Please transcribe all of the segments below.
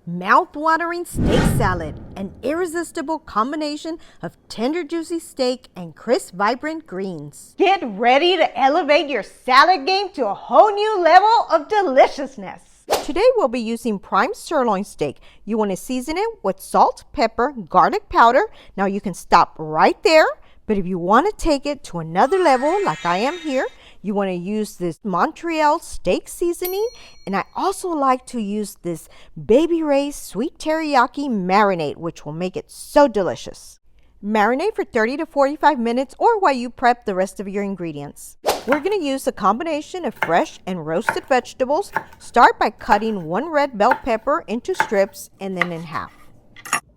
Mouth-watering steak salad, an irresistible combination of tender juicy steak and crisp vibrant greens. Get ready to elevate your salad game to a whole new level of deliciousness. Today we'll be using prime sirloin steak. You want to season it with salt, pepper, garlic powder. Now you can stop right there, but if you want to take it to another level like I am here, you want to use this Montreal steak seasoning, and I also like to use this Baby Ray's sweet teriyaki marinade, which will make it so delicious. Marinate for 30 to 45 minutes or while you prep the rest of your ingredients. We're going to use a combination of fresh and roasted vegetables. Start by cutting one red bell pepper into strips and then in half.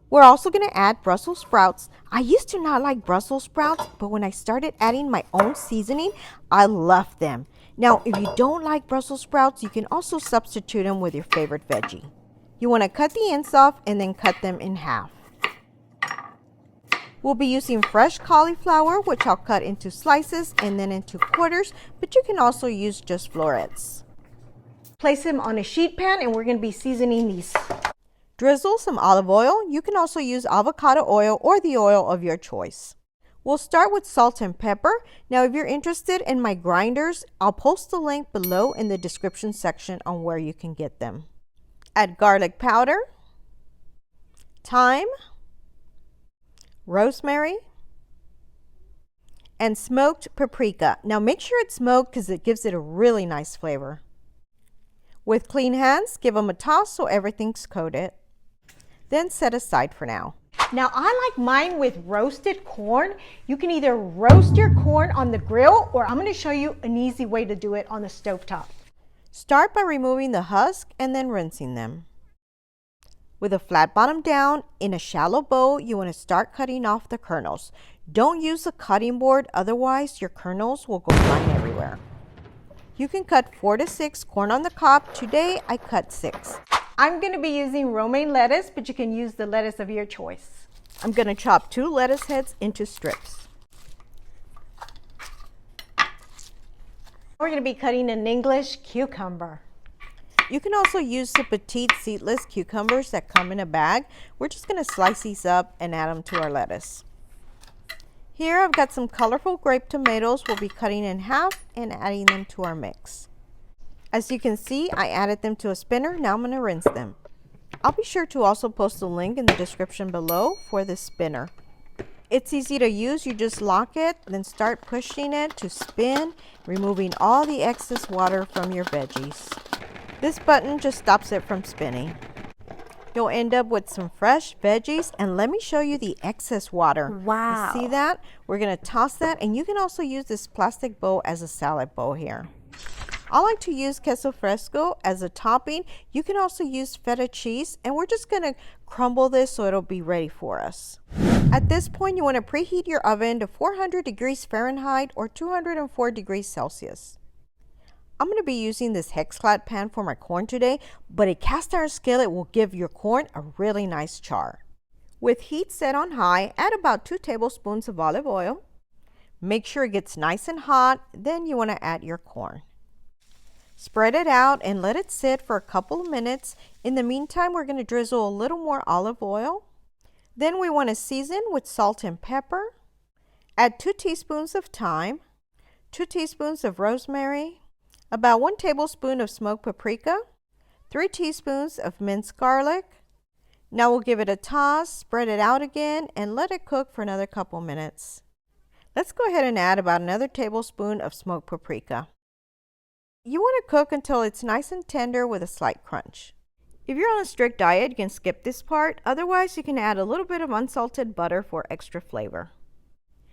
We're also going to add Brussels sprouts. I used to not like Brussels sprouts, but when I started adding my own seasoning, I love them. Now, if you don't like Brussels sprouts, you can also substitute them with your favorite veggie. You want to cut the ends off and then cut them in half. We'll be using fresh cauliflower, which I'll cut into slices and then into quarters, but you can also use just florets. Place them on a sheet pan and we're going to be seasoning these. Drizzle some olive oil. You can also use avocado oil or the oil of your choice. We'll start with salt and pepper. Now, if you're interested in my grinders, I'll post the link below in the description section on where you can get them. Add garlic powder, thyme, rosemary, and smoked paprika. Now, make sure it's smoked because it gives it a really nice flavor. With clean hands, give them a toss so everything's coated. Then set aside for now. Now I like mine with roasted corn. You can either roast your corn on the grill or I'm going to show you an easy way to do it on the stovetop. Start by removing the husk and then rinsing them. With a flat bottom down, in a shallow bowl, you want to start cutting off the kernels. Don't use a cutting board, otherwise your kernels will go flying everywhere. You can cut 4 to 6 corn on the cob. Today I cut 6. I'm going to be using romaine lettuce, but you can use the lettuce of your choice. I'm going to chop 2 lettuce heads into strips. We're going to be cutting an English cucumber. You can also use the petite seedless cucumbers that come in a bag. We're just going to slice these up and add them to our lettuce. Here I've got some colorful grape tomatoes. We'll be cutting in half and adding them to our mix. As you can see, I added them to a spinner. Now I'm going to rinse them. I'll be sure to also post a link in the description below for this spinner. It's easy to use. You just lock it, then start pushing it to spin, removing all the excess water from your veggies. This button just stops it from spinning. You'll end up with some fresh veggies, and let me show you the excess water. Wow. You see that? We're going to toss that, and you can also use this plastic bowl as a salad bowl here. I like to use Queso Fresco as a topping. You can also use Feta cheese, and we're just going to crumble this so it'll be ready for us. At this point, you want to preheat your oven to 400 degrees Fahrenheit or 204 degrees Celsius. I'm going to be using this hex-clad pan for my corn today, but a cast iron skillet will give your corn a really nice char. With heat set on high, add about 2 tablespoons of olive oil. Make sure it gets nice and hot, then you want to add your corn. Spread it out and let it sit for a couple of minutes. In the meantime, we're going to drizzle a little more olive oil. Then we want to season with salt and pepper. Add 2 teaspoons of thyme, 2 teaspoons of rosemary, about 1 tablespoon of smoked paprika, 3 teaspoons of minced garlic. Now we'll give it a toss, spread it out again, and let it cook for another couple minutes. Let's go ahead and add about another tablespoon of smoked paprika. You want to cook until it's nice and tender with a slight crunch. If you're on a strict diet, you can skip this part. Otherwise, you can add a little bit of unsalted butter for extra flavor.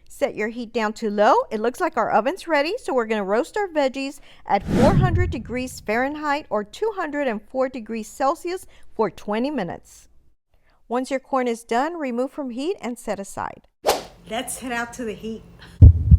Set your heat down to low. It looks like our oven's ready, so we're going to roast our veggies at 400 degrees Fahrenheit or 204 degrees Celsius for 20 minutes. Once your corn is done, remove from heat and set aside. Let's head out to the heat.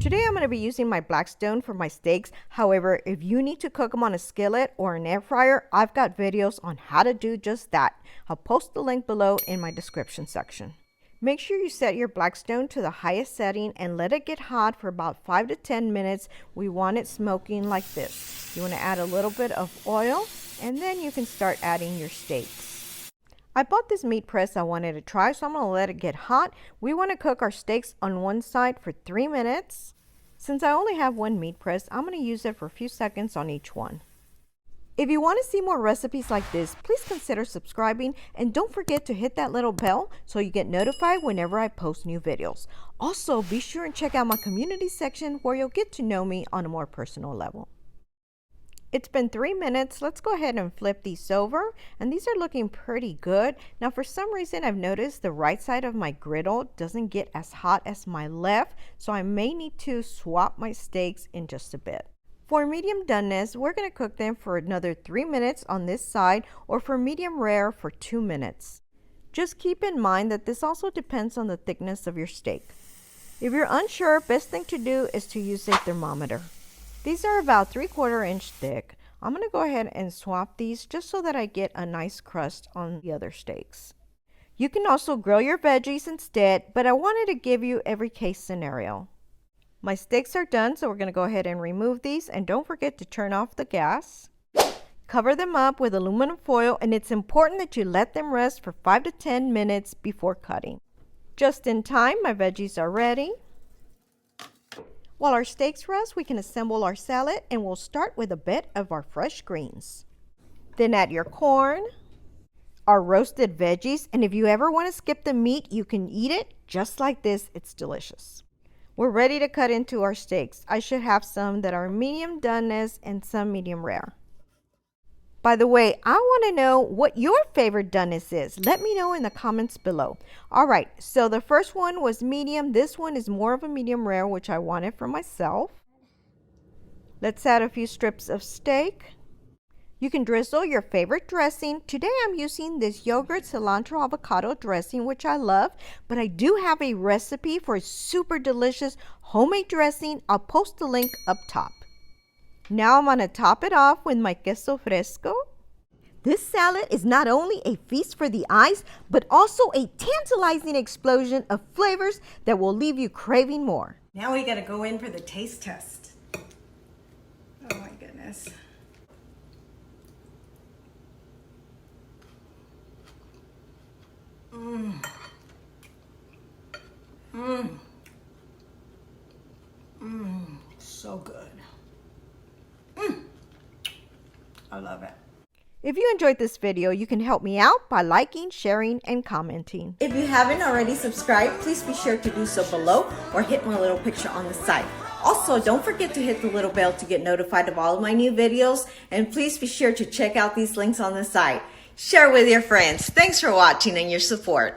Today I'm going to be using my Blackstone for my steaks. However, if you need to cook them on a skillet or an air fryer, I've got videos on how to do just that. I'll post the link below in my description section. Make sure you set your Blackstone to the highest setting and let it get hot for about 5 to 10 minutes. We want it smoking like this. You want to add a little bit of oil and then you can start adding your steaks. I bought this meat press I wanted to try, so I'm going to let it get hot. We want to cook our steaks on one side for 3 minutes. Since I only have one meat press, I'm going to use it for a few seconds on each one. If you want to see more recipes like this, please consider subscribing and don't forget to hit that little bell so you get notified whenever I post new videos. Also, be sure and check out my community section where you'll get to know me on a more personal level. It's been 3 minutes. Let's go ahead and flip these over, and these are looking pretty good. Now, for some reason, I've noticed the right side of my griddle doesn't get as hot as my left, so I may need to swap my steaks in just a bit. For medium doneness, we're going to cook them for another 3 minutes on this side, or for medium rare for 2 minutes. Just keep in mind that this also depends on the thickness of your steak. If you're unsure, best thing to do is to use a thermometer. These are about 3/4 inch thick. I'm going to go ahead and swap these just so that I get a nice crust on the other steaks. You can also grill your veggies instead, but I wanted to give you every case scenario. My steaks are done, so we're going to go ahead and remove these, and don't forget to turn off the gas. Cover them up with aluminum foil, and it's important that you let them rest for 5 to 10 minutes before cutting. Just in time, my veggies are ready. While our steaks rest, we can assemble our salad, and we'll start with a bit of our fresh greens. Then add your corn, our roasted veggies, and if you ever want to skip the meat, you can eat it just like this. It's delicious. We're ready to cut into our steaks. I should have some that are medium doneness and some medium rare. By the way, I want to know what your favorite doneness is. Let me know in the comments below. All right, so the first one was medium. This one is more of a medium rare, which I wanted for myself. Let's add a few strips of steak. You can drizzle your favorite dressing. Today I'm using this yogurt cilantro avocado dressing, which I love, but I do have a recipe for a super delicious homemade dressing. I'll post the link up top. Now I'm going to top it off with my queso fresco. This salad is not only a feast for the eyes, but also a tantalizing explosion of flavors that will leave you craving more. Now we got to go in for the taste test. Oh my goodness. So good. I love it. If you enjoyed this video, you can help me out by liking, sharing, and commenting. If you haven't already subscribed, please be sure to do so below or hit my little picture on the side. Also, don't forget to hit the little bell to get notified of all of my new videos, and please be sure to check out these links on the side. Share with your friends. Thanks for watching and your support.